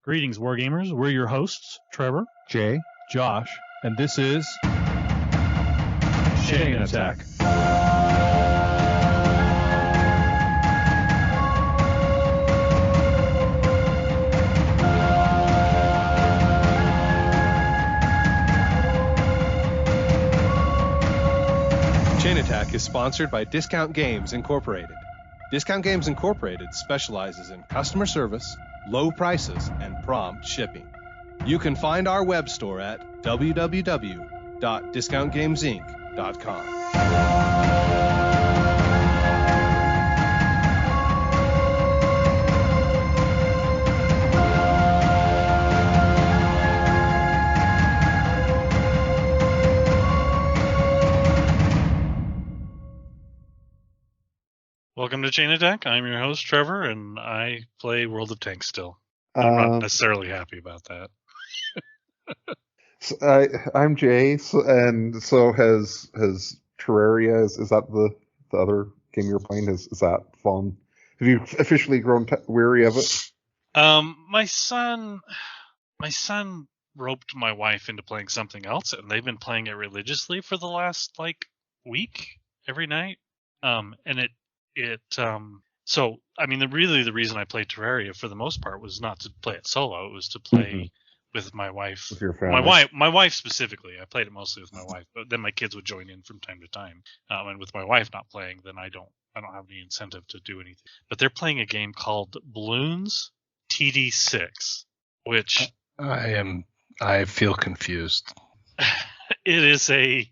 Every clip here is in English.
Greetings, Wargamers. We're your hosts, Trevor, Jay, Josh, and this is Chain Attack. Chain Attack is sponsored by Discount Games Incorporated. Discount Games Incorporated specializes in customer service, low prices, and prompt shipping. You can find our web store at www.discountgamesinc.com. Welcome to Chain Attack. I'm your host, Trevor, and I play World of Tanks still. I'm not necessarily happy about that. I'm Jay, and so has Terraria. Is that the other game you're playing? Is that fun? Have you officially grown weary of it? My son roped my wife into playing something else, and they've been playing it religiously for the last week, every night. So I mean, the reason I played Terraria for the most part was not to play it solo. It was to play with my wife. With your family. My wife specifically. I played it mostly with my wife, but then my kids would join in from time to time. And with my wife not playing, then I don't have any incentive to do anything. But they're playing a game called Bloons TD6, which I feel confused. it is a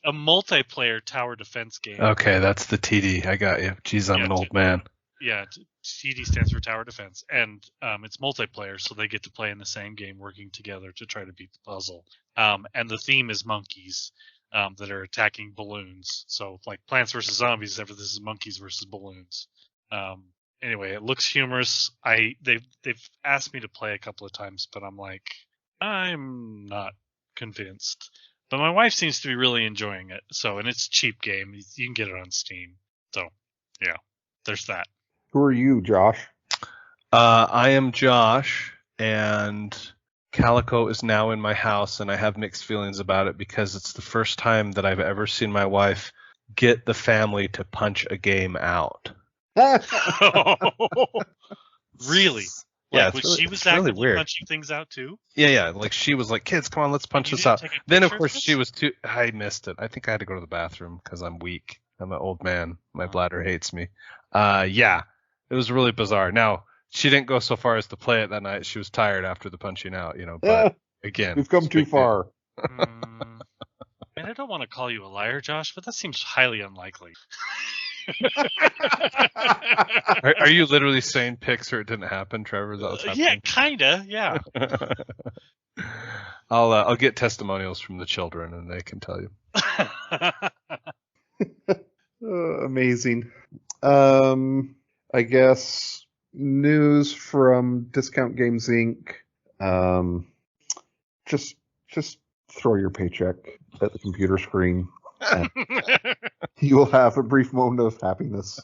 multiplayer tower defense game. Okay, that's the TD. I got you. Jeez, I'm an old man. Yeah, TD stands for tower defense, and it's multiplayer, so they get to play in the same game, working together to try to beat the puzzle. And the theme is monkeys that are attacking balloons. So like Plants vs Zombies, except for this is monkeys versus balloons. Anyway, it looks humorous. They've asked me to play a couple of times, but I'm I'm not convinced. But my wife seems to be really enjoying it. And it's a cheap game. You can get it on Steam. So yeah, there's that. Who are you, Josh? I am Josh, and Calico is now in my house, and I have mixed feelings about it because it's the first time that I've ever seen my wife get the family to punch a game out. Really? Yeah, she was actively weird. Punching things out too? Yeah. Like she was like, "Kids, come on, let's punch this out." Then of course she was too. I missed it. I think I had to go to the bathroom because I'm weak. I'm an old man. My bladder hates me. Yeah, it was really bizarre. Now she didn't go so far as to play it that night. She was tired after the punching out, But again, we've come too far. And I don't want to call you a liar, Josh, but that seems highly unlikely. Are you literally saying pics or it didn't happen, Trevor? Is that what's happening? Yeah, kinda. Yeah. I'll get testimonials from the children, and they can tell you. Amazing. I guess news from Discount Games Inc. Just throw your paycheck at the computer screen. You will have a brief moment of happiness.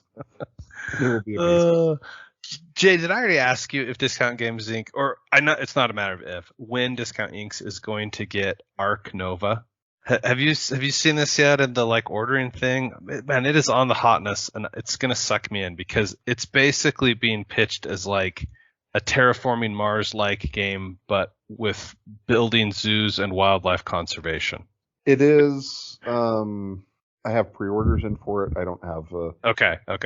It will be amazing. Jay, did I already ask you if Discount Games Inc. it's not a matter of if, when Discount Inc. is going to get Ark Nova? Have you seen this yet in the ordering thing? Man, it is on the hotness, and it's gonna suck me in because it's basically being pitched as a terraforming Mars-like game, but with building zoos and wildlife conservation. It is. I have pre-orders in for it. I don't have a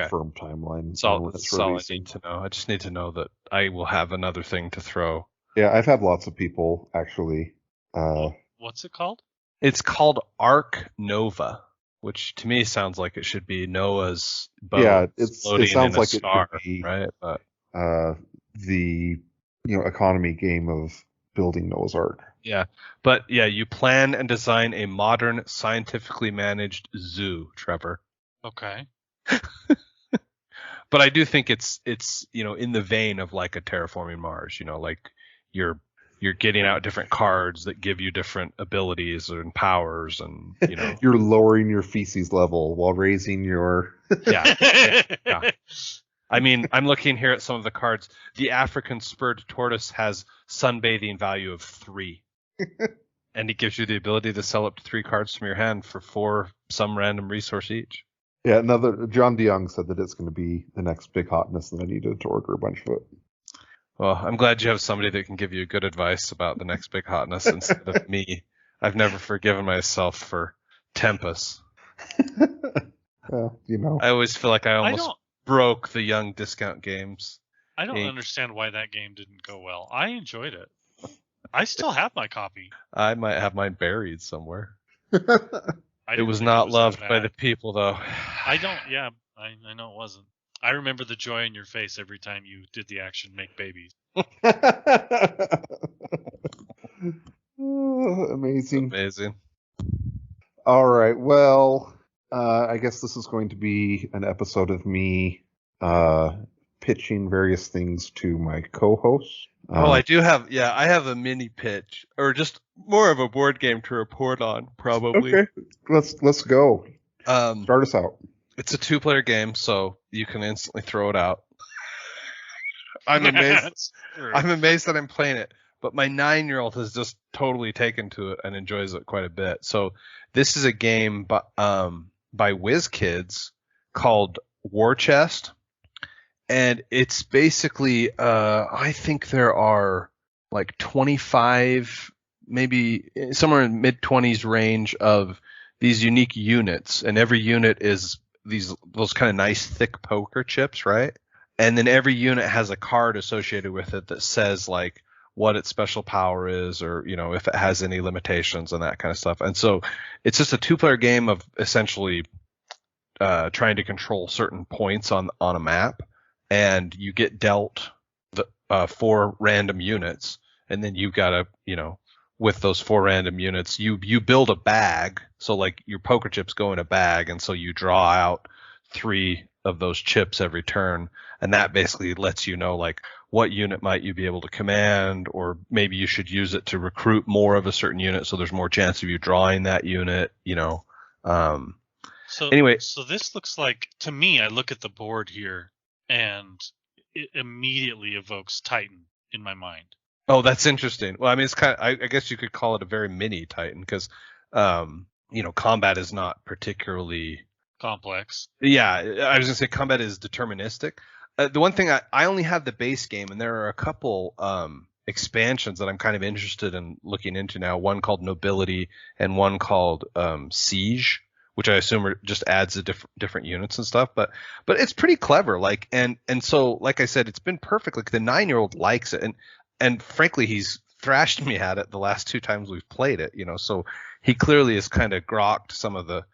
firm timeline. That's all I need to know. I just need to know that I will have another thing to throw. Yeah, I've had lots of people actually. What's it called? It's called Ark Nova, which to me sounds like it should be Noah's boat. Yeah, it sounds like star, it should be right. But the economy game of building Noah's Ark. Yeah, but yeah, you plan and design a modern, scientifically managed zoo, Trevor. Okay. But I do think it's in the vein of a terraforming Mars. You're getting out different cards that give you different abilities and powers, and you're lowering your feces level while raising your. Yeah. I mean, I'm looking here at some of the cards. The African spurred tortoise has sunbathing value of 3. And it gives you the ability to sell up to 3 cards from your hand for 4 some random resource each. Yeah, another John DeYoung said that it's going to be the next big hotness, and I needed to order a bunch of it. Well, I'm glad you have somebody that can give you good advice about the next big hotness instead of me. I've never forgiven myself for Tempest. Well, you know. I always feel like I almost broke the young discount games. I don't understand why that game didn't go well. I enjoyed it. I still have my copy. I might have mine buried somewhere. I It didn't was think not was that loved by bad. the people, though. I know it wasn't. I remember the joy in your face every time you did the action make babies. Amazing. Amazing. All right. Well, I guess this is going to be an episode of me pitching various things to my co-hosts. I do have, I have a mini pitch, or just more of a board game to report on, probably. Okay, let's go. Um, Start us out. It's a 2-player game, so you can instantly throw it out. I'm amazed. That's true. I'm amazed that I'm playing it, but my 9-year-old has just totally taken to it and enjoys it quite a bit. So this is a game by WizKids called War Chest, and it's basically I think there are like 25, maybe somewhere in mid-20s range of these unique units, and every unit is those kind of nice thick poker chips, right? And then every unit has a card associated with it that says like what its special power is, or if it has any limitations and that kind of stuff. And so it's just a 2-player game of essentially trying to control certain points on a map, and you get dealt the 4 random units, and then you gotta with those 4 random units, you build a bag. So like your poker chips go in a bag, and so you draw out 3 of those chips every turn, and that basically lets you know like what unit might you be able to command, or maybe you should use it to recruit more of a certain unit, so there's more chance of you drawing that unit. Anyway, so this looks like, to me, I look at the board here, and it immediately evokes Titan in my mind. Oh, that's interesting. Well, I mean, it's kind of, I guess you could call it a very mini Titan, because, combat is not particularly complex. Yeah, I was going to say combat is deterministic. The one thing, I only have the base game, and there are a couple expansions that I'm kind of interested in looking into now. One called Nobility and one called Siege, which I assume just adds the different units and stuff. But it's pretty clever. Like, and so, like I said, it's been perfect. Like the 9-year-old likes it, and frankly, he's thrashed me at it the last 2 times we've played it. So he clearly has kind of grokked some of the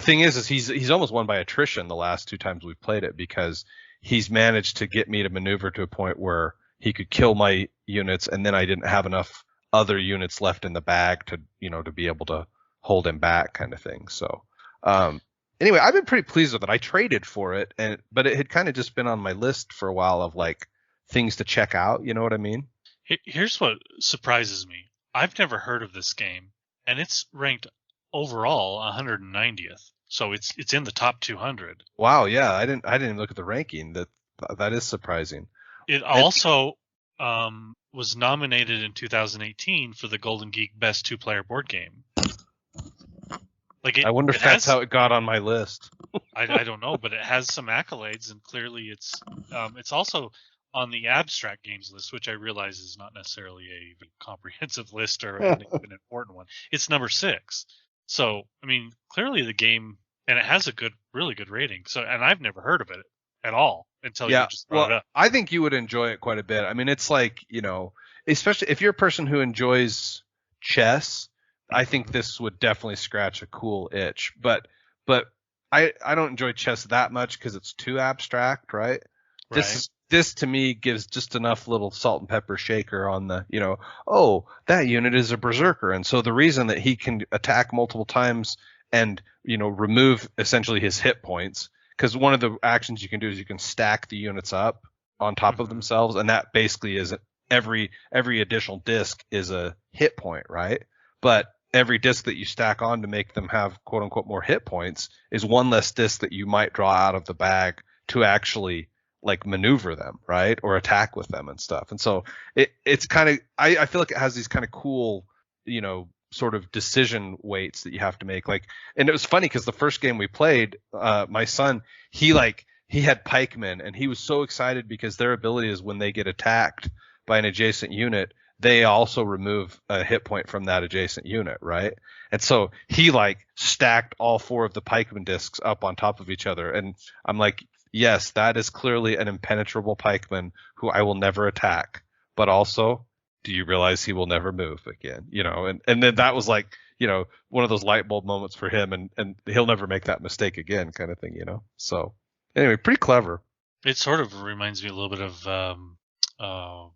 thing is he's almost won by attrition the last 2 times we've played it, because he's managed to get me to maneuver to a point where he could kill my units, and then I didn't have enough other units left in the bag to to be able to hold him back, kind of thing. So anyway, I've been pretty pleased with it. I traded for it, but it had kind of just been on my list for a while of like things to check out. You know what I mean? Here's what surprises me. I've never heard of this game, and it's ranked overall 190th. So it's in the top 200. Wow, yeah, I didn't even look at the ranking. That is surprising. It also was nominated in 2018 for the Golden Geek Best 2-Player Board Game. I wonder if that's how it got on my list. I don't know, but it has some accolades, and clearly it's also on the abstract games list, which I realize is not necessarily a comprehensive list or an important one. It's number 6. So, I mean, clearly the game, and it has a really good rating. So, and I've never heard of it at all until you just brought it up. I think you would enjoy it quite a bit. I mean, it's like, especially if you're a person who enjoys chess, I think this would definitely scratch a cool itch. But I don't enjoy chess that much because it's too abstract, right? This to me gives just enough little salt and pepper shaker on the, that unit is a berserker, and so the reason that he can attack multiple times and remove essentially his hit points, because one of the actions you can do is you can stack the units up on top of themselves, and that basically is every additional disc is a hit point, right? But every disc that you stack on to make them have quote unquote more hit points is one less disc that you might draw out of the bag to actually like maneuver them, right, or attack with them and stuff. And so it's kind of I feel like it has these kind of cool, sort of decision weights that you have to make. Like, and it was funny because the first game we played, my son, he had pikemen, and he was so excited because their ability is when they get attacked by an adjacent unit, they also remove a hit point from that adjacent unit, right? And so he like stacked all 4 of the pikeman discs up on top of each other, and I'm like, yes, that is clearly an impenetrable pikeman who I will never attack, but also, do you realize he will never move again? And then that was like, one of those light bulb moments for him, and he'll never make that mistake again, kind of thing, So anyway, pretty clever. It sort of reminds me a little bit of, I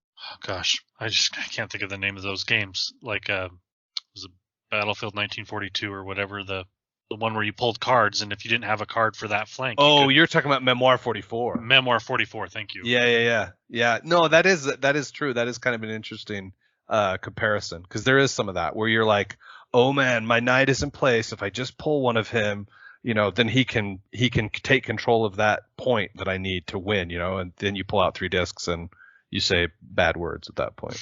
can't think of the name of those games. Like, was it Battlefield 1942 or whatever, the one where you pulled cards, and if you didn't have a card for that flank. Oh, you're talking about Memoir 44. Memoir 44, thank you. Yeah. No, that is true. That is kind of an interesting comparison, because there is some of that where you're like, oh man, my knight is in place. If I just pull one of him, then he can take control of that point that I need to win, and then you pull out 3 discs and you say bad words at that point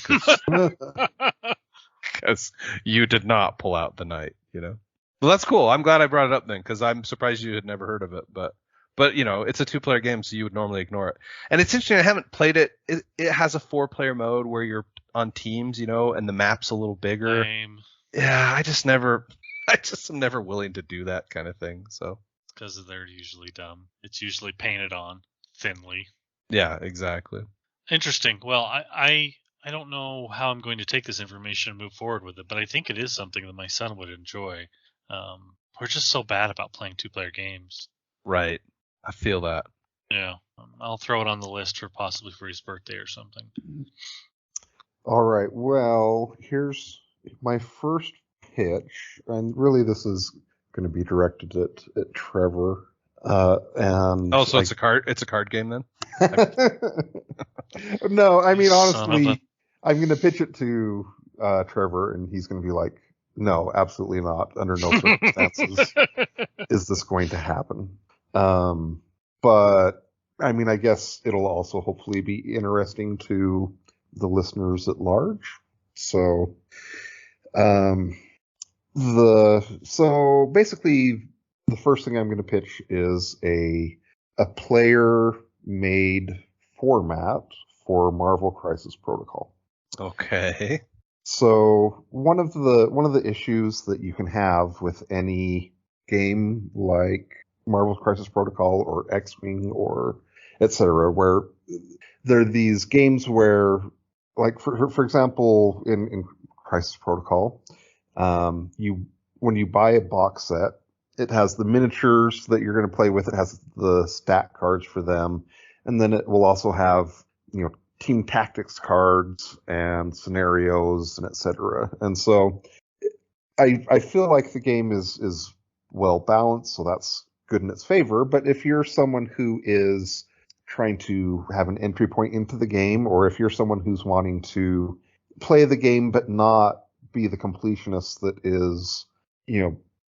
because you did not pull out the knight, Well, that's cool. I'm glad I brought it up then, because I'm surprised you had never heard of it. But it's a 2-player game, so you would normally ignore it. And it's interesting. I haven't played it. It has a 4-player mode where you're on teams, and the map's a little bigger. Lame. Yeah, I just am never willing to do that kind of thing. So because they're usually dumb. It's usually painted on thinly. Yeah, exactly. Interesting. Well, I don't know how I'm going to take this information and move forward with it, but I think it is something that my son would enjoy. We're just so bad about playing 2-player games. Right. I feel that. Yeah. I'll throw it on the list possibly for his birthday or something. All right. Well, here's my first pitch, and really this is going to be directed at Trevor. And so it's a card game then? No, I mean, honestly, I'm going to pitch it to Trevor, and he's going to be like, no, absolutely not. Under no circumstances is this going to happen. But I mean, I guess it'll also hopefully be interesting to the listeners at large. So, so basically, the first thing I'm going to pitch is a player-made format for Marvel Crisis Protocol. Okay. So one of the issues that you can have with any game like Marvel Crisis Protocol or X-Wing or etc., where there are these games where, like for example, in Crisis Protocol, when you buy a box set, it has the miniatures that you're going to play with. It has the stat cards for them, and then it will also have team tactics cards and scenarios and etc. And so I feel like the game is well balanced, so that's good in its favor. But if you're someone who is trying to have an entry point into the game, or if you're someone who's wanting to play the game but not be the completionist that is,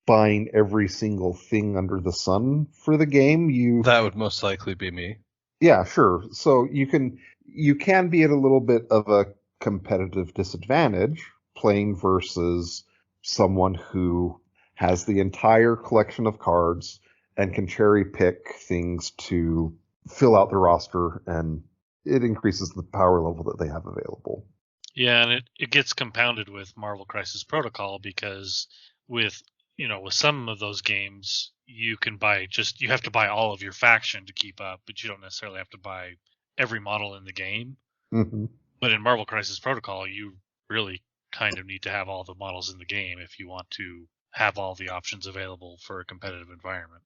buying every single thing under the sun for the game, that would most likely be me. Yeah, sure. So you can be at a little bit of a competitive disadvantage playing versus someone who has the entire collection of cards and can cherry pick things to fill out the roster, and it increases the power level that they have available. Yeah, and it gets compounded with Marvel Crisis Protocol, because with some of those games you have to buy all of your faction to keep up, but you don't necessarily have to buy every model in the game. Mm-hmm. But in Marvel Crisis Protocol, you really kind of need to have all the models in the game if you want to have all the options available for a competitive environment.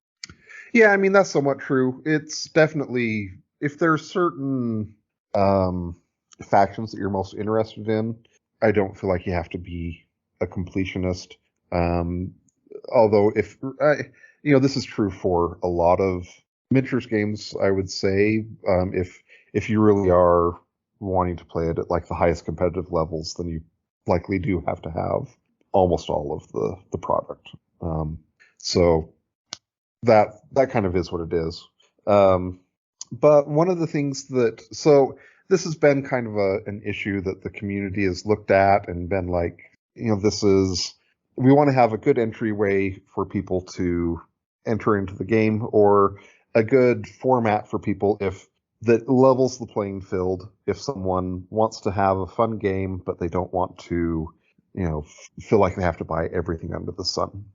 Yeah, I mean, that's somewhat true. It's definitely, if there's certain factions that you're most interested in, I don't feel like you have to be a completionist. Although this is true for a lot of miniatures games, I would say. If you really are wanting to play it at like the highest competitive levels, then you likely do have to have almost all of the product. So that kind of is what it is. But one of the things so this has been kind of an issue that the community has looked at and been like, we want to have a good entryway for people to enter into the game, or a good format for people that levels the playing field if someone wants to have a fun game, but they don't want to, feel like they have to buy everything under the sun.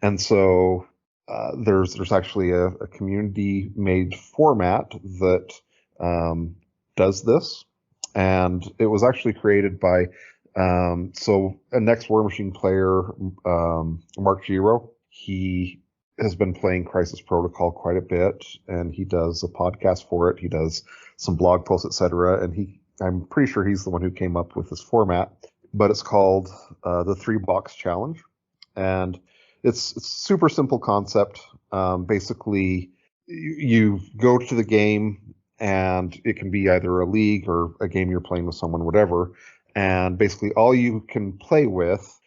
And so there's actually a community-made format that does this, and it was actually created by a Next War Machine player, Mark Giro. He has been playing Crisis Protocol quite a bit, and he does a podcast for it. He does some blog posts, etc. And I'm pretty sure he's the one who came up with this format. But it's called the 3-Box Challenge, and it's a super simple concept. Basically, you go to the game, and it can be either a league or a game you're playing with someone, whatever. And basically, all you can play with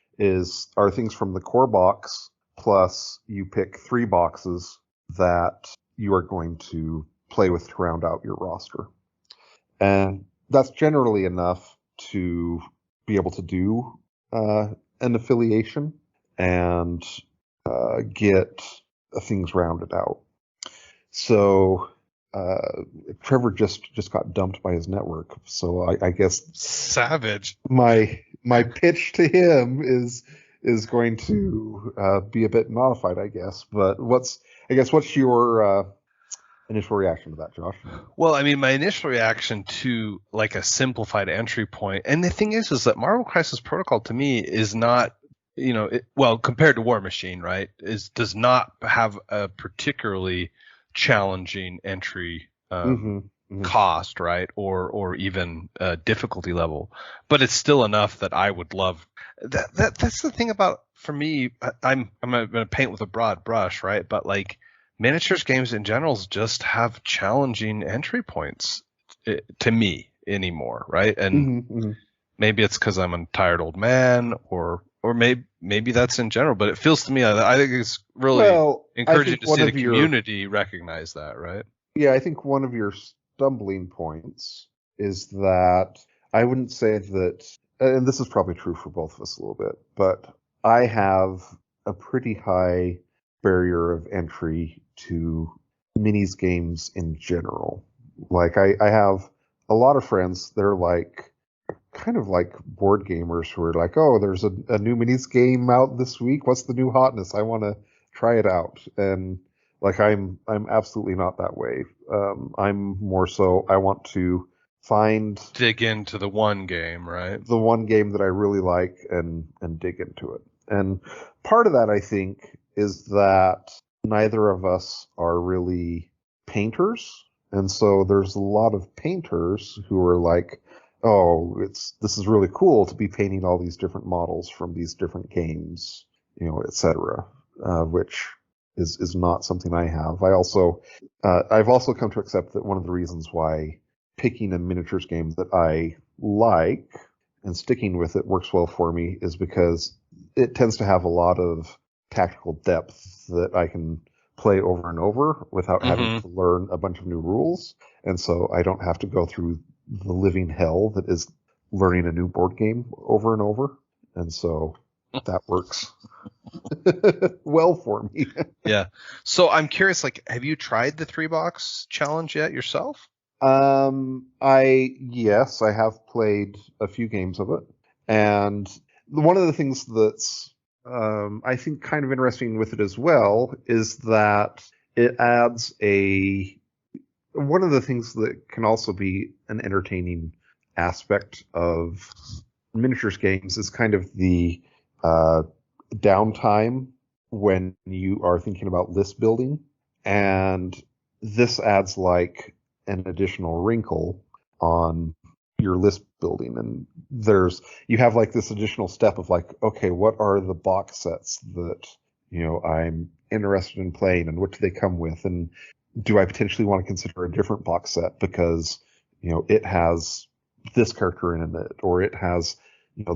are things from the core box, plus you pick 3 boxes that you are going to play with to round out your roster. And that's generally enough to be able to do an affiliation and get things rounded out. So Trevor just got dumped by his network. So I guess savage. My pitch to him is going to be a bit modified, I guess. But what's your initial reaction to that, Josh? Well, I mean, my initial reaction to like a simplified entry point, and the thing is that Marvel Crisis Protocol to me is not, compared to War Machine, right, does not have a particularly challenging entry cost, right, or even difficulty level, but it's still enough that I would love. That's the thing about, for me, I'm going to paint with a broad brush, right, but like miniatures games in general just have challenging entry points to me anymore, right? And maybe it's because I'm a tired old man, or maybe that's in general. But it feels to me, I think it's really encouraging to see the community recognize that, right? Yeah, I think one of your stumbling points is that I wouldn't say that, and this is probably true for both of us a little bit, but I have a pretty high barrier of entry to minis games in general. Like I have a lot of friends that are like kind of like board gamers who are like, oh, there's a new minis game out this week. What's the new hotness? I want to try it out. And like I'm absolutely not that way. I'm more so I want to dig into the one game, right? The one game that I really like and dig into it. And part of that, I think, is that neither of us are really painters. And so there's a lot of painters who are like, oh, this is really cool to be painting all these different models from these different games, etc., which is not something I have. I've also come to accept that one of the reasons why picking a miniatures game that I like and sticking with it works well for me is because it tends to have a lot of tactical depth that I can play over and over without having to learn a bunch of new rules. And so I don't have to go through the living hell that is learning a new board game over and over. And so that works well for me. Yeah. So I'm curious, like, have you tried the 3-Box Challenge yet yourself? Yes, I have played a few games of it. And one of the things that's I think kind of interesting with it as well is that it adds one of the things that can also be an entertaining aspect of miniatures games is kind of the downtime when you are thinking about list building. And this adds like an additional wrinkle on your list building, and you have like this additional step of like, okay, what are the box sets that I'm interested in playing, and what do they come with, and do I potentially want to consider a different box set because it has this character in it, or it has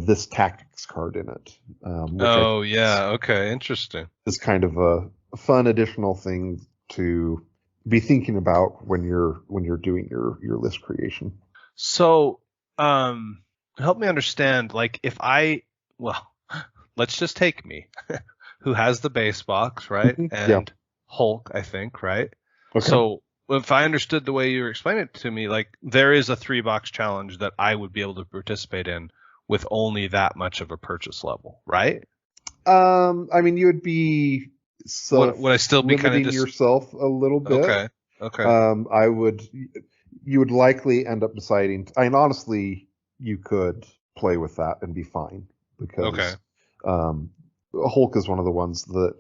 this tactics card in it. Okay, interesting. Is kind of a fun additional thing to be thinking about when you're doing your list creation. So, help me understand. Like, let's just take me, who has the base box, right? And Hulk, I think, right? Okay. So, if I understood the way you were explaining it to me, like, there is a 3-box challenge that I would be able to participate in with only that much of a purchase level, right? I mean, you would be would I still be kind of limiting yourself a little bit. Okay. You would likely end up deciding. I mean, honestly, you could play with that and be fine because Hulk is one of the ones that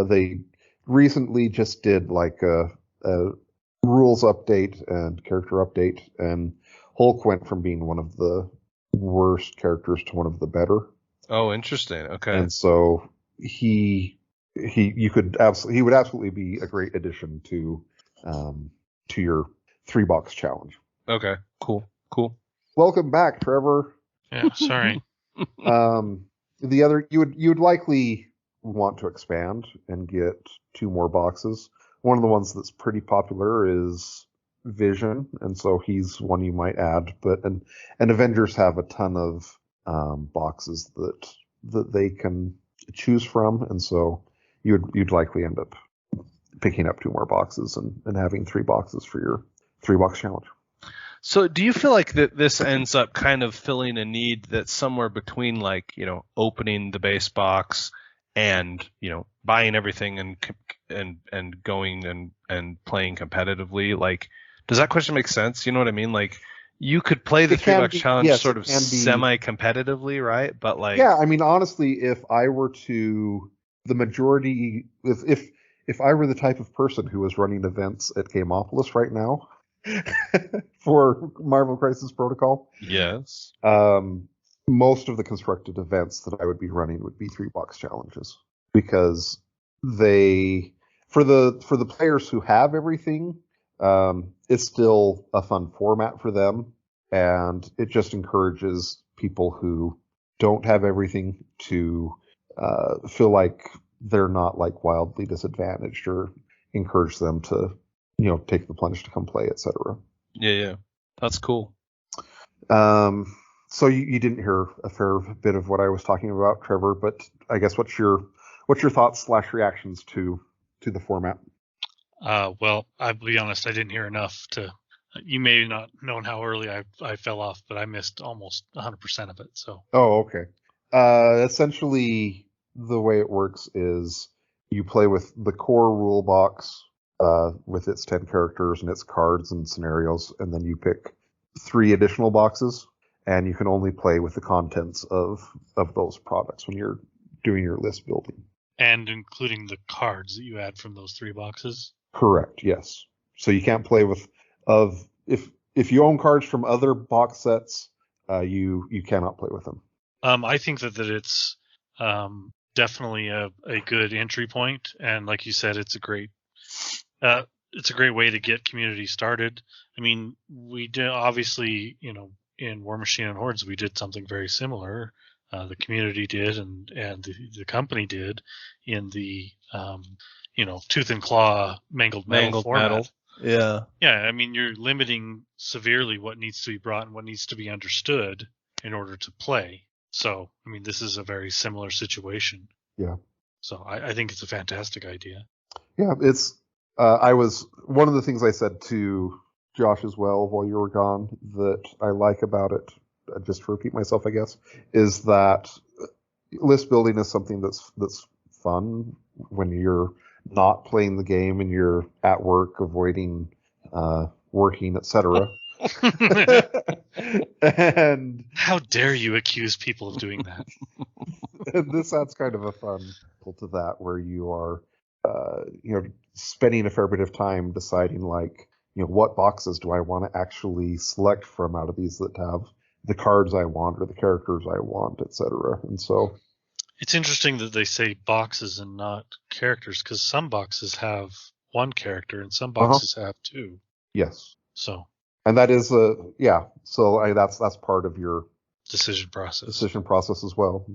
they recently just did like a rules update and character update, and Hulk went from being one of the worst characters to one of the better. Oh, interesting. Okay. And so he would absolutely be a great addition to your 3-box challenge. Okay. Cool. Welcome back, Trevor. Yeah, sorry. The other you would likely want to expand and get 2 more boxes. One of the ones that's pretty popular is Vision, and so he's one you might add. But and Avengers have a ton of boxes that they can choose from, and so you'd likely end up picking up 2 more boxes and having 3 boxes for your 3-box challenge. So do you feel like that this ends up kind of filling a need that's somewhere between, like, opening the base box and, buying everything and going and playing competitively? Like, does that question make sense? You know what I mean? Like, you could play the 3-box challenge sort of semi-competitively, right? But like, yeah, I mean, honestly, if I were to the majority, if I were the type of person who was running events at Gameopolis right now for Marvel Crisis Protocol, yes, most of the constructed events that I would be running would be 3-box challenges, because they, for the players who have everything, it's still a fun format for them, and it just encourages people who don't have everything to feel like they're not like wildly disadvantaged, or encourage them to take the plunge to come play, etc. Yeah, that's cool. So you didn't hear a fair bit of what I was talking about, Trevor, but I guess what's your thoughts / reactions to the format? Well, I'll be honest, I didn't hear enough to. You may not known how early I fell off, but I missed almost 100% of it. So. Oh, okay. Essentially, the way it works is you play with the core rule box with its 10 characters and its cards and scenarios, and then you pick 3 additional boxes, and you can only play with the contents of those products when you're doing your list building. And including the cards that you add from those 3 boxes? Correct, yes. So you can't play with if you own cards from other box sets, you cannot play with them. I think that it's definitely a good entry point, and like you said, it's a great way to get community started. I mean, we did obviously, in War Machine and Hordes, we did something very similar. The community did, and the company did in the tooth and claw mangled metal format. Yeah. I mean, you're limiting severely what needs to be brought and what needs to be understood in order to play. So, I mean, this is a very similar situation. Yeah. So I think it's a fantastic idea. Yeah, it's. I was one of the things I said to Josh as well while you were gone that I like about it, just to repeat myself, I guess, is that list building is something that's fun when you're not playing the game and you're at work, avoiding working, etc. And how dare you accuse people of doing that? And this adds kind of a fun pull to that, where you are spending a fair bit of time deciding, like, what boxes do I want to actually select from out of these that have the cards I want or the characters I want, etc. And so it's interesting that they say boxes and not characters, because some boxes have 1 character and some boxes have 2. Yes. So. And that is So that's part of your decision process as well.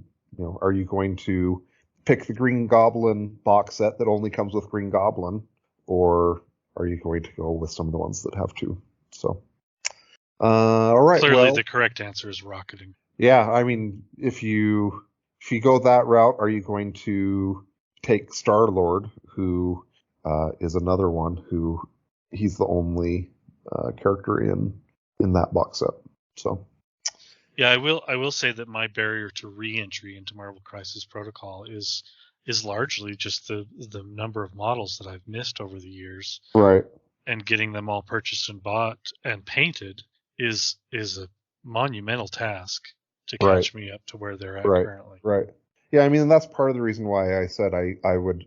Are you going to pick the Green Goblin box set that only comes with Green Goblin, or are are you going to go with some of the ones that have two? So, all right. Clearly, well, the correct answer is rocketing. yeah, I mean, if you go that route, are you going to take Star-Lord, who is another one who he's the only character in that box set? So Yeah, I will say that my barrier to re-entry into Marvel Crisis Protocol is largely just the number of models that I've missed over the years, right, and getting them all purchased and bought and painted is a monumental task to catch me up to where they're at currently. Right. Yeah, I mean, and that's part of the reason why I said I would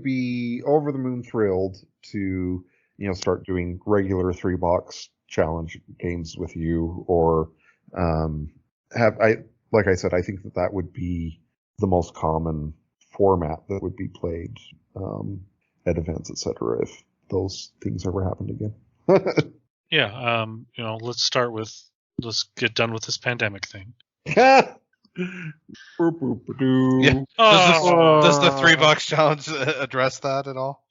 be over the moon thrilled to start doing regular 3-box challenge games with you, or like I said, I think that would be the most common format that would be played at events, etc. If those things ever happened again. Yeah, let's get done with this pandemic thing. Yeah. Does the $3 challenge address that at all?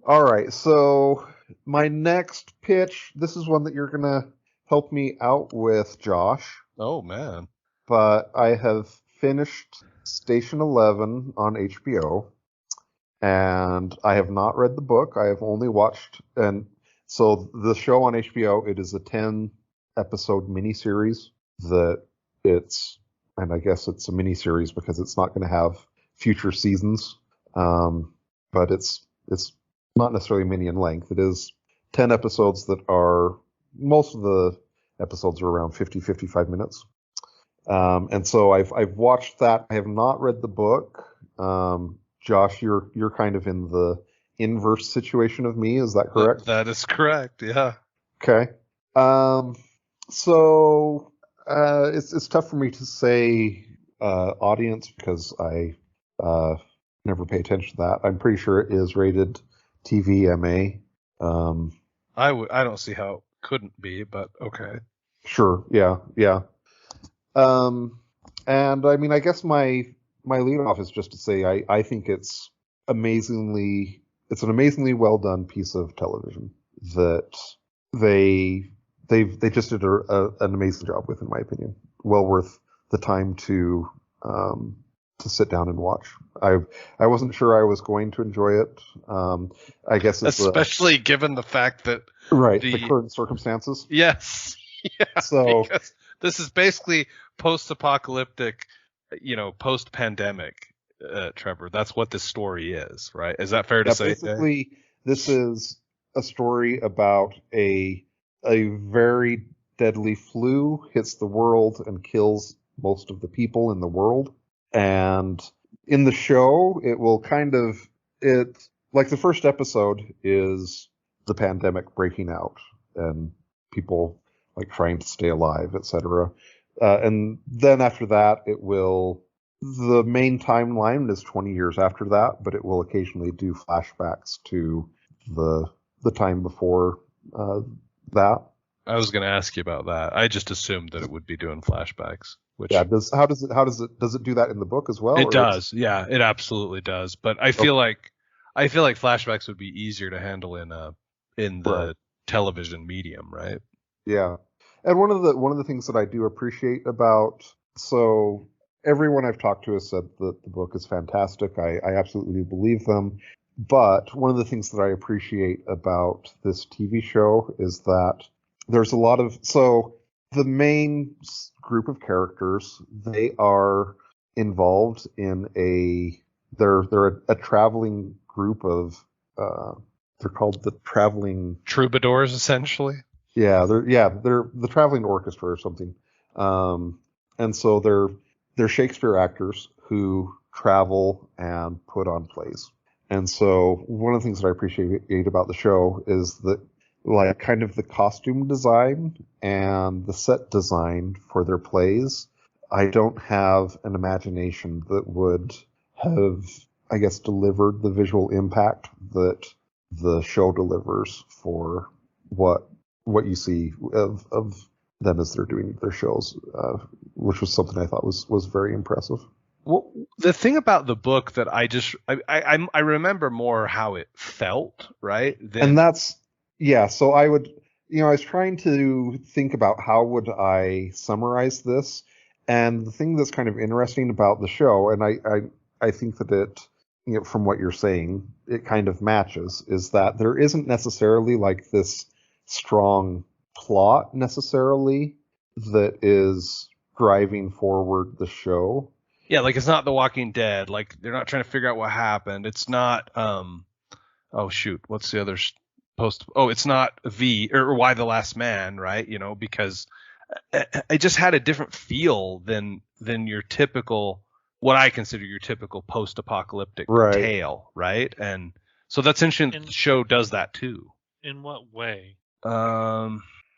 All right, so my next pitch, this is one that you're going to help me out with, Josh. Oh, man. But I have finished Station 11 on HBO, and I have not read the book. I have only watched, and so the show on HBO, it is a 10-episode miniseries and I guess it's a miniseries because it's not going to have future seasons, but it's not necessarily mini in length. It is 10 episodes that are, most of the episodes are around 55 minutes. And so I've watched that. I have not read the book. Josh, you're kind of in the inverse situation of me. Is that correct? That is correct. Yeah. Okay. So it's tough for me to say audience because I never pay attention to that. I'm pretty sure it is rated TVMA. I don't see how it couldn't be, but okay. Sure. Yeah. And I mean, I guess my lead off is just to say I think it's an amazingly well done piece of television that they just did an amazing job with, in my opinion. Well worth the time to sit down and watch. I wasn't sure I was going to enjoy it. I guess it's especially given the fact that the current circumstances. Yes. Yeah. So this is basically post-apocalyptic, post-pandemic, Trevor. That's what this story is, right? Is that fair to say? Basically, this is a story about a very deadly flu hits the world and kills most of the people in the world. And in the show, it will like the first episode is the pandemic breaking out and people like trying to stay alive, etc. And then after that, the main timeline is 20 years after that, but it will occasionally do flashbacks to the time before that. I was going to ask you about that. I just assumed that it would be doing flashbacks. Which, yeah. Does it do that in the book as well? It does. Yeah, it absolutely does. But I feel like flashbacks would be easier to handle in the television medium, right? Yeah. And one of the things that I do appreciate about, so everyone I've talked to has said that the book is fantastic. I absolutely believe them. But one of the things that I appreciate about this TV show is that there's a lot of, so the main group of characters, they are involved in they're a traveling group of, they're called the traveling troubadours, essentially. Yeah, they're the traveling orchestra or something. And so they're Shakespeare actors who travel and put on plays. And so one of the things that I appreciate about the show is that, like, kind of the costume design and the set design for their plays, I don't have an imagination that would have, I guess, delivered the visual impact that the show delivers for what you see of them as they're doing their shows, which was something I thought was very impressive. Well, the thing about the book that I remember more how it felt, right? And that's, yeah, so I would, I was trying to think about how would I summarize this. And the thing that's kind of interesting about the show, and I think that it, from what you're saying, it kind of matches, is that there isn't necessarily like this strong plot necessarily that is driving forward the show. Yeah, like it's not The Walking Dead. Like they're not trying to figure out what happened. It's not oh shoot, what's the other post? Oh, it's not V or Why the Last Man, right? Because it just had a different feel than your typical, what I consider your typical post-apocalyptic tale, right? And so that's interesting. The show does that too. In what way? I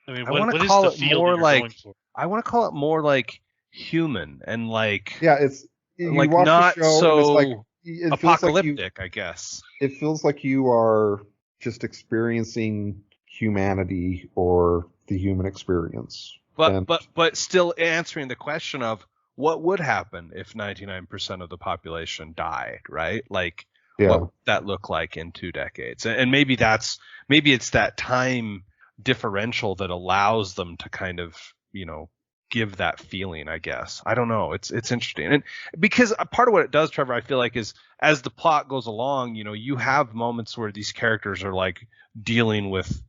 mean, I want to call it more like I want to call it more like human and like it's like not so apocalyptic, I guess. It feels like you are just experiencing humanity or the human experience. But still answering the question of what would happen if 99% of the population died, right? Like what would that look like in 2 decades? And maybe it's that time differential that allows them to kind of, give that feeling, I guess. I don't know. It's interesting. And because part of what it does, Trevor, I feel like is as the plot goes along, you have moments where these characters are like dealing with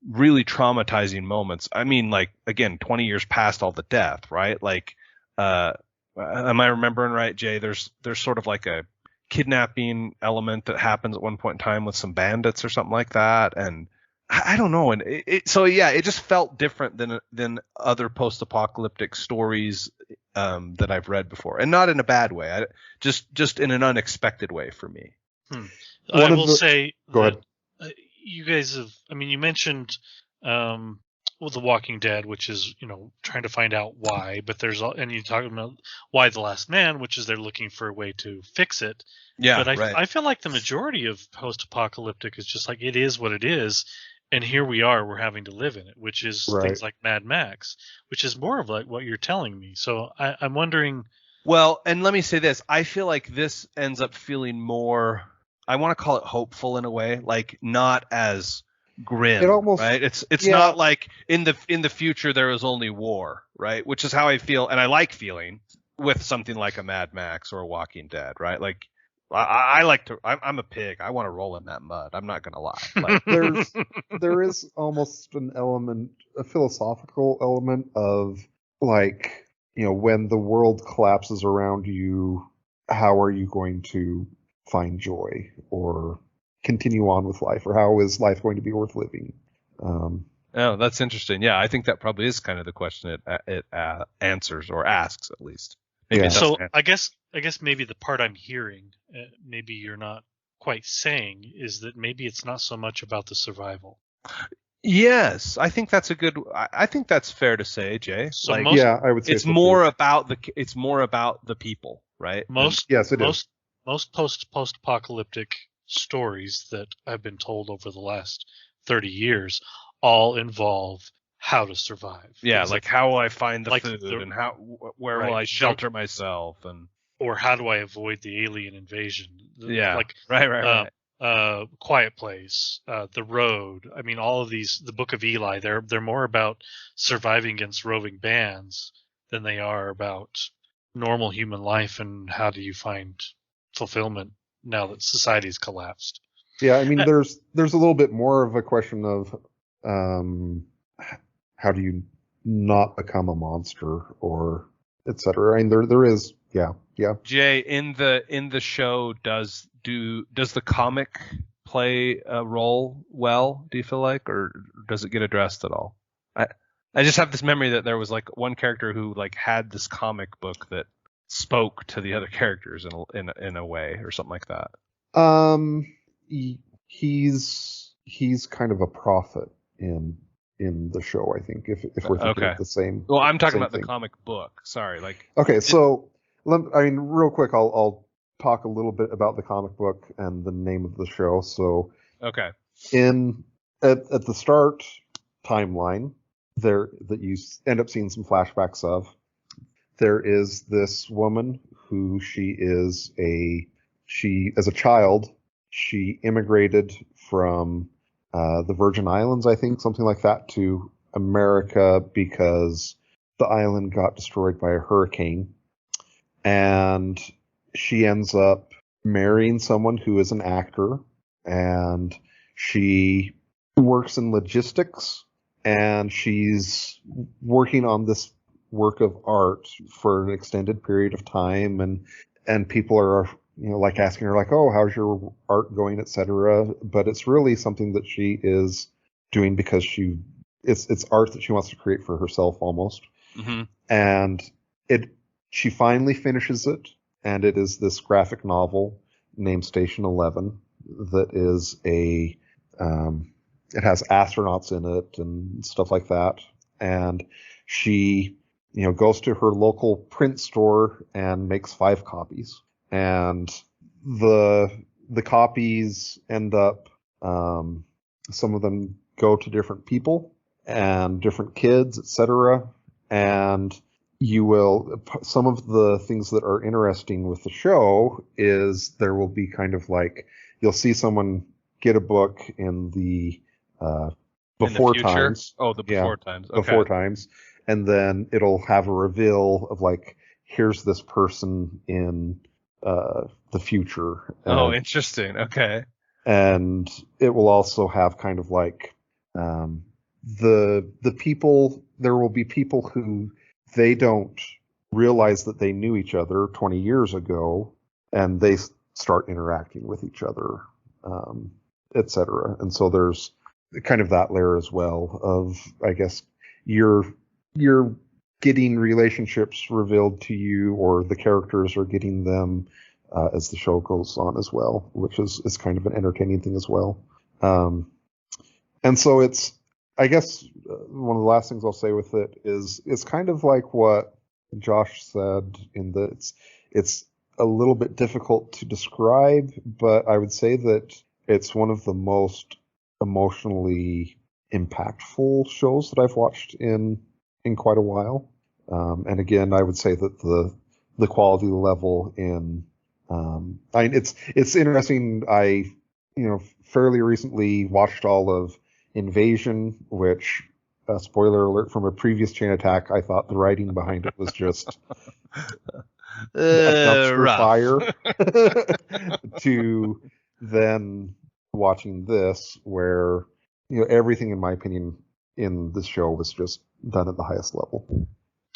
really traumatizing moments. I mean, like, again, 20 years past all the death, right? Like, am I remembering right, Jay? There's sort of like a kidnapping element that happens at one point in time with some bandits or something like that. And I don't know. And it just felt different than other post-apocalyptic stories that I've read before, and not in a bad way. Just in an unexpected way for me. I will say. Go ahead. You guys have. I mean, you mentioned The Walking Dead, which is trying to find out why, but and you talk about Why the Last Man, which is they're looking for a way to fix it. Yeah, but right. I feel like the majority of post-apocalyptic is just like it is what it is. And here we are, we're having to live in it, which is things like Mad Max, which is more of like what you're telling me. So I'm wondering. Well, and let me say this. I feel like this ends up feeling more, I want to call it hopeful in a way, like not as grim, right? It's not like in the future there is only war, right? Which is how I feel, and I like feeling with something like a Mad Max or a Walking Dead, right? Like I like to. I'm a pig. I want to roll in that mud. I'm not gonna lie. Like, there is almost an element, a philosophical element of like, when the world collapses around you, how are you going to find joy or continue on with life, or how is life going to be worth living? Oh, that's interesting. Yeah, I think that probably is kind of the question it answers or asks at least. Maybe so I guess maybe the part I'm hearing, maybe you're not quite saying, is that maybe it's not so much about the survival. Yes, I think that's I think that's fair to say, Jay. So like, I would say it's more about the people, right? Most post-apocalyptic stories that I've been told over the last 30 years all involve how to survive. Yeah, like how will I find the food and where will I shelter myself, and or how do I avoid the alien invasion? Yeah, like right. Quiet Place, The Road. I mean, all of these. The Book of Eli. They're more about surviving against roving bands than they are about normal human life and how do you find fulfillment now that society's collapsed. Yeah, I mean, there's a little bit more of a question of how do you not become a monster or etc. I mean, there is, yeah. Jay, in the show, does the comic play a role well? Do you feel like, or does it get addressed at all? I just have this memory that there was like one character who like had this comic book that spoke to the other characters in a way or something like that. He's kind of a prophet in the show, I think, if we're thinking of the same. Well, I'm talking about the comic book. Sorry, like. Okay, so real quick, I'll talk a little bit about the comic book and the name of the show. So, okay, at the start timeline there that you end up seeing some flashbacks of, there is this woman who as a child, she immigrated from the Virgin Islands, I think, something like that, to America because the island got destroyed by a hurricane. And she ends up marrying someone who is an actor, and she works in logistics, and she's working on this work of art for an extended period of time, and people are, like asking her, like, oh, how's your art going, etc. But it's really something that she is doing because it's art that she wants to create for herself almost. Mm-hmm. And she finally finishes it, and it is this graphic novel named Station 11 that is it has astronauts in it and stuff like that. And she, goes to her local print store and makes 5 copies. And the copies end up, some of them go to different people and different kids, etc. And some of the things that are interesting with the show is there will be kind of like, you'll see someone get a book in the before times. Oh, the before times. Okay. Before times. And then it'll have a reveal of like, here's this person in the future. Oh, interesting. Okay. And it will also have kind of like the people, there will be people who they don't realize that they knew each other 20 years ago, and they start interacting with each other, etc. And so there's kind of that layer as well of, I guess, you're getting relationships revealed to you, or the characters are getting them as the show goes on as well, which is kind of an entertaining thing as well. And so it's, I guess, one of the last things I'll say with it is it's kind of like what Josh said, in that it's a little bit difficult to describe, but I would say that it's one of the most emotionally impactful shows that I've watched in quite a while. And again, I would say that the quality level in it's interesting. I fairly recently watched all of Invasion, which, spoiler alert from a previous Chain Attack, I thought the writing behind it was just dumpster fire. To then watching this, where everything, in my opinion, in this show was just done at the highest level.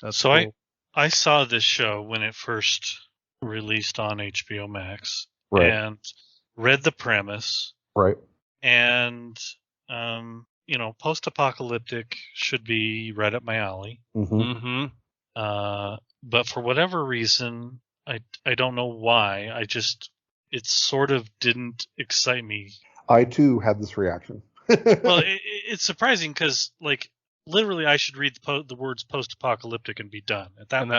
That's so cool. I saw this show when it first released on HBO Max, Right. and read the premise, Right. and post-apocalyptic should be right up my alley. Mm-hmm. But for whatever reason, I don't know why, it sort of didn't excite me. I too had this reaction. Well, it's surprising because, like, literally, I should read the words post-apocalyptic and be done. At that point,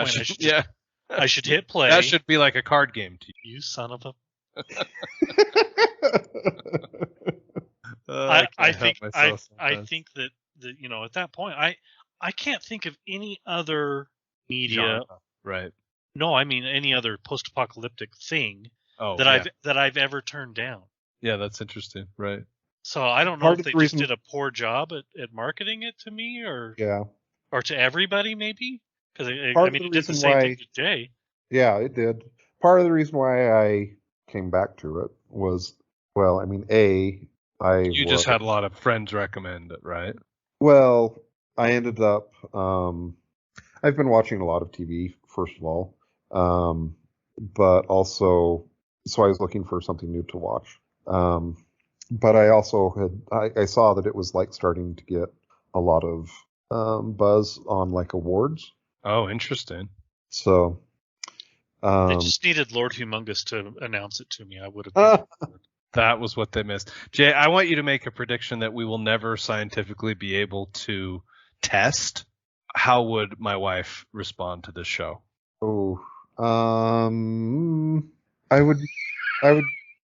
I should hit play. That should be like a card game to you. You son of a. I think that at that point, I can't think of any other media. Genre. Right. No, I mean any other post-apocalyptic thing that I've ever turned down. Yeah, that's interesting. Right. So I don't know if they just did a poor job at marketing it to me, or to everybody, maybe, because it did the same thing to Jay. Yeah, it did. Part of the reason why I came back to it was, well, I mean, you just had a lot of friends recommend it, right? Well, I ended up, I've been watching a lot of TV, first of all, but also, so I was looking for something new to watch. But I also I saw that it was like starting to get a lot of buzz on like awards. Oh, interesting. So they just needed Lord Humongous to announce it to me. I would have. That was what they missed. Jay, I want you to make a prediction that we will never scientifically be able to test. How would my wife respond to this show? Oh,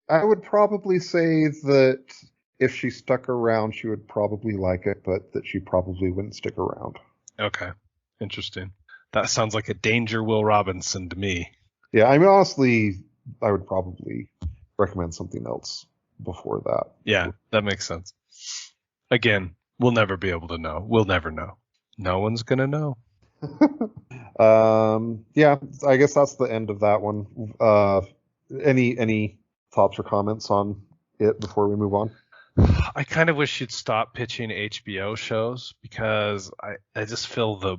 I would probably say that if she stuck around, she would probably like it, but that she probably wouldn't stick around. Okay. Interesting. That sounds like a Danger Will Robinson to me. Yeah, I mean, honestly, I would probably recommend something else before that. Yeah, that makes sense. Again, we'll never be able to know. We'll never know. No one's gonna know. Yeah, I guess that's the end of that one. Any thoughts or comments on it before we move on? I kind of wish you'd stop pitching HBO shows because I just feel the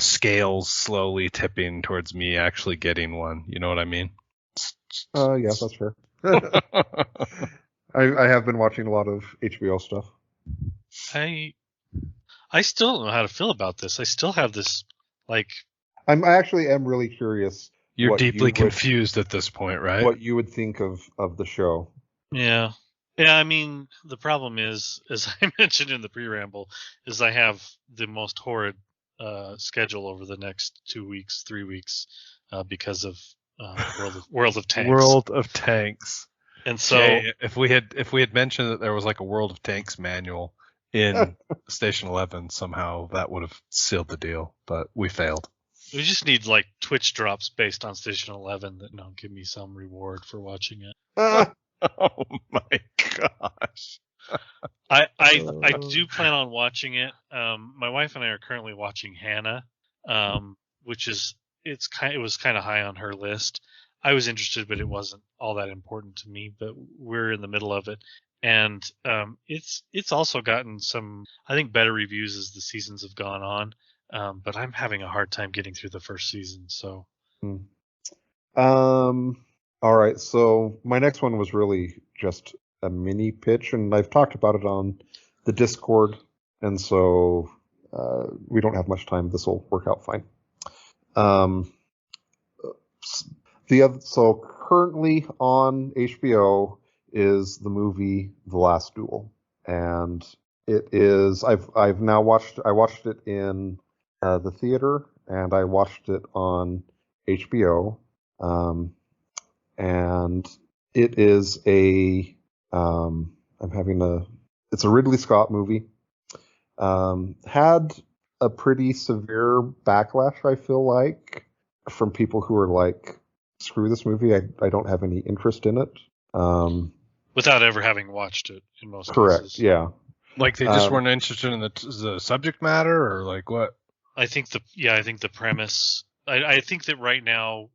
scales slowly tipping towards me actually getting one. You know what I mean? Yeah, that's fair. I have been watching a lot of HBO stuff. I still don't know how to feel about this. I still have this I actually am really curious. You're deeply confused at this point, right? What you would think of the show. Yeah. Yeah, I mean, the problem is, as I mentioned in the pre-ramble, is I have the most horrid schedule over the next 2 weeks, 3 weeks, because of World of Tanks. World of Tanks. And so, Jay, if we had mentioned that there was like a World of Tanks manual in Station 11, somehow that would have sealed the deal, but we failed. We just need Twitch drops based on Station 11 that give me some reward for watching it. Oh my gosh! I do plan on watching it. My wife and I are currently watching Hannah, which it was kind of high on her list. I was interested, but it wasn't all that important to me. But we're in the middle of it, and it's also gotten some, I think, better reviews as the seasons have gone on. But I'm having a hard time getting through the first season. So. All right, so my next one was really just a mini pitch, and I've talked about it on the Discord, and so we don't have much time. This will work out fine. So currently on HBO is the movie The Last Duel, and it is I watched it in the theater, and I watched it on HBO. And it is it's a Ridley Scott movie. Had a pretty severe backlash, I feel like, from people who are like, screw this movie, I don't have any interest in it. Without ever having watched it, in most correct, cases. yeah. Like they just weren't interested in the subject matter, or like what? I think the premise. I think that right now,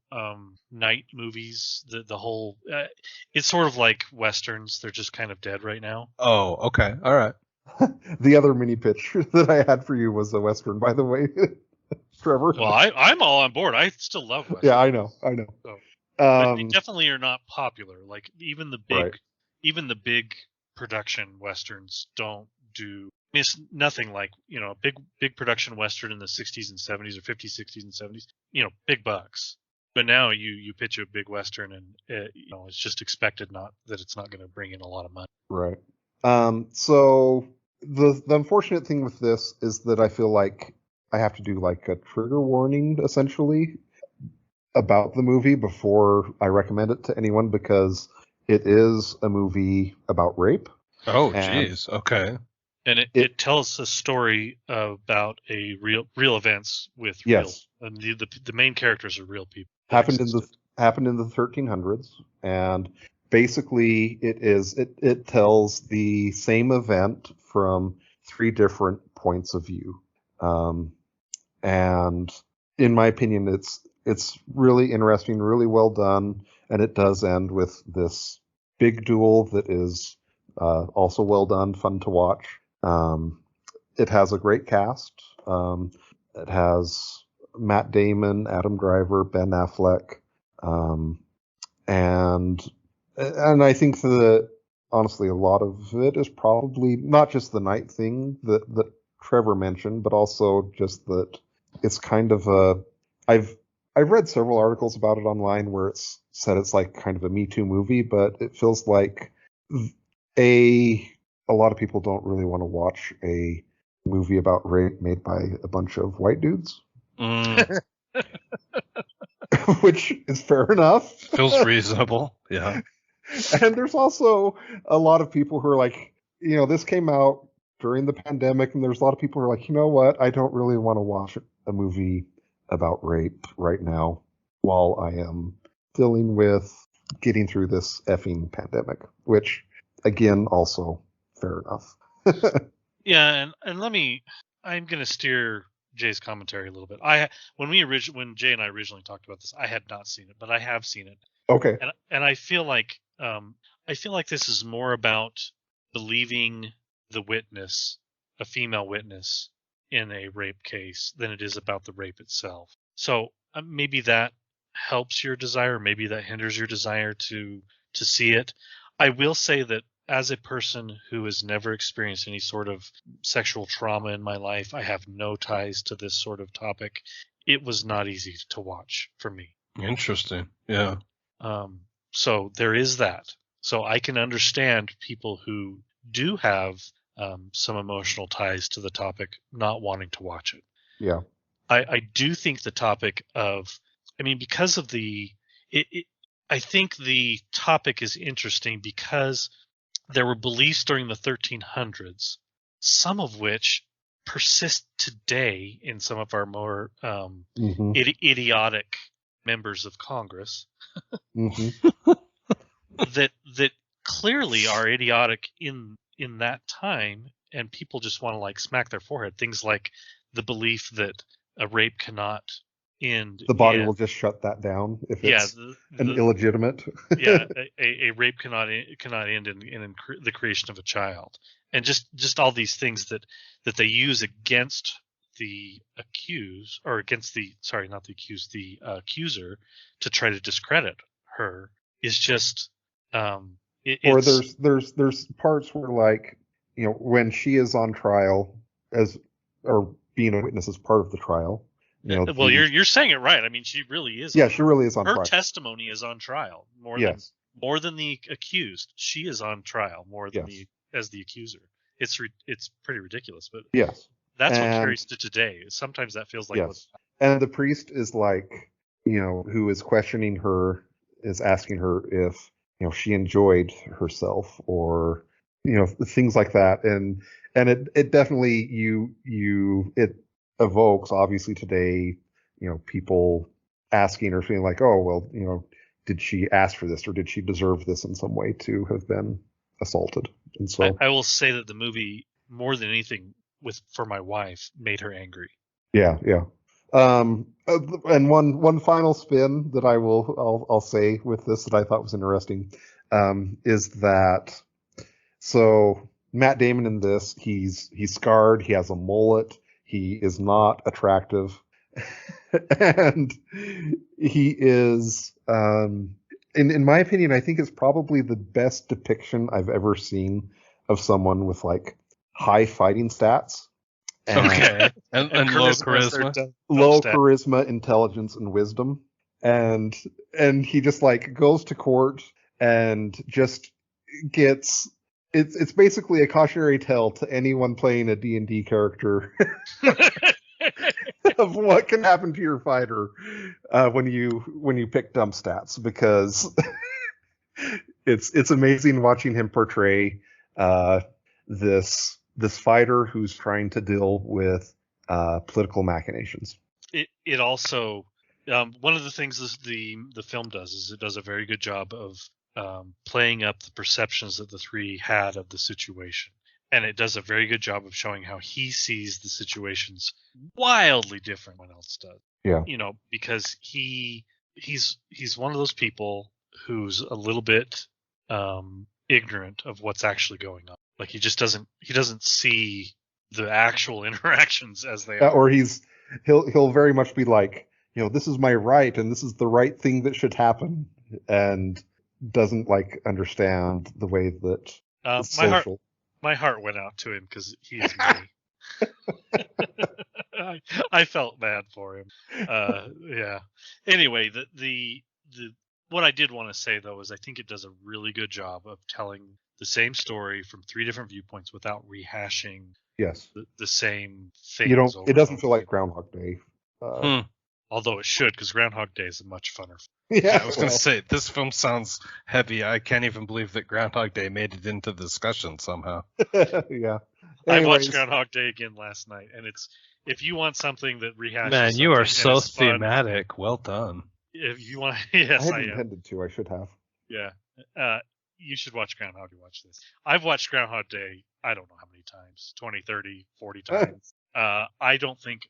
night movies, the whole, it's sort of like westerns. They're just kind of dead right now. Oh, okay, all right. The other mini pitch that I had for you was a western, by the way, Trevor. Well, I'm all on board. I still love westerns. Yeah, I know. So, but they definitely are not popular. Like even the big production westerns don't do. It's nothing like, big production western in the 60s and 70s or 50s, 60s and 70s, big bucks. But now you pitch a big western and it's just expected that it's not going to bring in a lot of money. Right. So the unfortunate thing with this is that I feel like I have to do like a trigger warning essentially about the movie before I recommend it to anyone, because it is a movie about rape. Oh, jeez. Okay. And it tells a story about a real events with yes. And the main characters are real people. Happened in the 1300s, and basically it tells the same event from 3 different points of view. And in my opinion, it's really interesting, really well done, and it does end with this big duel that is also well done, fun to watch. It has a great cast. It has Matt Damon, Adam Driver, Ben Affleck, and I think that honestly a lot of it is probably not just the night thing that Trevor mentioned, but also just that it's kind of I've read several articles about it online where it's said it's like kind of a Me Too movie, but it feels like a lot of people don't really want to watch a movie about rape made by a bunch of white dudes. Which is fair enough. Feels reasonable. Yeah. And there's also a lot of people who are like, this came out during the pandemic, and there's a lot of people who are like, you know what? I don't really want to watch a movie about rape right now while I am dealing with getting through this effing pandemic, which again, also fair enough. Yeah, and I'm going to steer Jay's commentary a little bit. When Jay and I originally talked about this, I had not seen it, but I have seen it. Okay. And I feel like this is more about believing the witness, a female witness in a rape case, than it is about the rape itself. So maybe that helps your desire, maybe that hinders your desire to see it. I will say that as a person who has never experienced any sort of sexual trauma in my life, I have no ties to this sort of topic. It was not easy to watch for me. Interesting. Yeah. So there is that. So I can understand people who do have some emotional ties to the topic not wanting to watch it. Yeah. I do think the topic of, because of I think the topic is interesting because there were beliefs during the 1300s, some of which persist today in some of our more idiotic members of Congress that clearly are idiotic in that time, and people just want to like smack their forehead. Things like the belief that a rape cannot end. The body will just shut that down if it's an illegitimate. A rape cannot end in the creation of a child, and just all these things that they use against the accused, or against the accuser, to try to discredit her, is just or there's parts where, like, when she is on trial or being a witness as part of the trial. You're saying it right. She really is. Yeah, she really is on trial. Her testimony is on trial more than the accused. She is on trial more than as the accuser. It's pretty ridiculous, but yes, that's what carries to today. Sometimes that feels like and the priest is like, who is questioning her, is asking her if she enjoyed herself, or things like that, and it definitely it evokes, obviously today, people asking or feeling like, oh well, did she ask for this, or did she deserve this in some way to have been assaulted? And so I will say that the movie, more than anything, for my wife, made her angry. Yeah. And one final spin that I'll say with this that I thought was interesting, is that, so Matt Damon in this, he's scarred, he has a mullet, he is not attractive, and he is, in my opinion, I think it's probably the best depiction I've ever seen of someone with like high fighting stats. And low charisma. Low charisma, intelligence, and wisdom. And he just like goes to court and just gets, it's basically a cautionary tale to anyone playing a D&D character of what can happen to your fighter when you pick dumb stats, because it's amazing watching him portray this fighter who's trying to deal with political machinations. It also, one of the things the film does is it does a very good job of playing up the perceptions that the three had of the situation, and it does a very good job of showing how he sees the situations wildly different than else does. Yeah, because he's one of those people who's a little bit ignorant of what's actually going on. Like he doesn't see the actual interactions as they are. Or he'll very much be like, this is my right and this is the right thing that should happen, and doesn't like understand the way that it's social. My heart went out to him because he is me. I felt bad for him. Yeah. Anyway, the what I did want to say though is I think it does a really good job of telling the same story from three different viewpoints without rehashing the same things. It doesn't feel like Groundhog Day. Although it should, because Groundhog Day is a much funner film. Yeah, I was going to say, this film sounds heavy. I can't even believe that Groundhog Day made it into the discussion somehow. Yeah. Anyways. I watched Groundhog Day again last night, and it's, if you want something that rehashes, man, you are so thematic. Well done. If you want, yes, I I had am. intended to. I should have. Yeah. You should watch Groundhog to watch this. I've watched Groundhog Day, I don't know how many times, 20, 30, 40 times. I don't think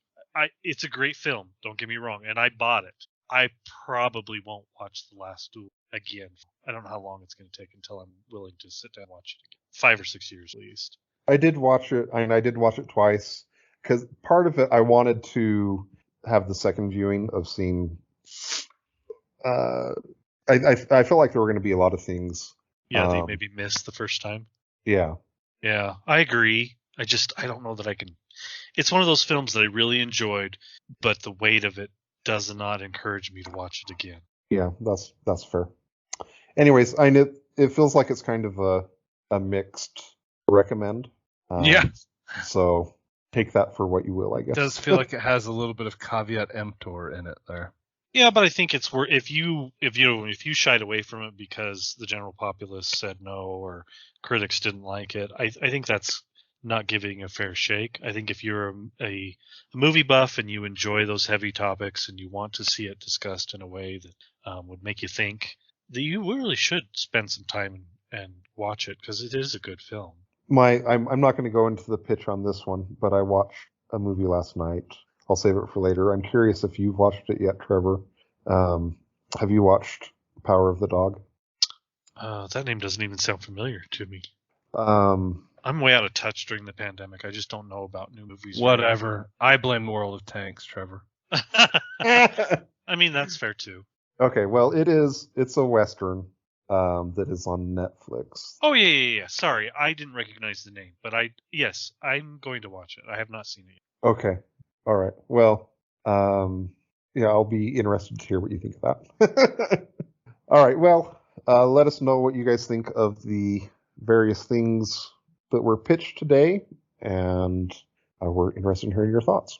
it's a great film, don't get me wrong, and I bought it. I probably won't watch The Last Duel again. I don't know how long it's going to take until I'm willing to sit down and watch it again. 5 or 6 years at least. I did watch it, and I did watch it twice because part of it I wanted to have the second viewing of seeing. I felt like there were going to be a lot of things. Yeah, they maybe missed the first time. Yeah. Yeah, I agree. I don't know that I can. It's one of those films that I really enjoyed, but the weight of it does not encourage me to watch it again. Yeah, that's fair. Anyways, I know it feels like it's kind of a mixed recommend. Yeah. So take that for what you will, I guess. It does feel like it has a little bit of caveat emptor in it there. Yeah, but I think it's worth if you shied away from it because the general populace said no or critics didn't like it. I think that's not giving a fair shake. I think if you're a movie buff and you enjoy those heavy topics and you want to see it discussed in a way that would make you think, that you really should spend some time and watch it because it is a good film. I'm not going to go into the pitch on this one, but I watched a movie last night. I'll save it for later. I'm curious if you've watched it yet, Trevor. Have you watched Power of the Dog? That name doesn't even sound familiar to me. I'm way out of touch during the pandemic. I just don't know about new movies. Whatever. I blame World of Tanks, Trevor. I mean, that's fair too. Okay, well, it's a Western that is on Netflix. Oh, yeah. Sorry, I didn't recognize the name, but I'm going to watch it. I have not seen it yet. Okay. All right. Well, yeah, I'll be interested to hear what you think of that. All right. Well, let us know what you guys think of the various things that were pitched today, and we're interested in hearing your thoughts.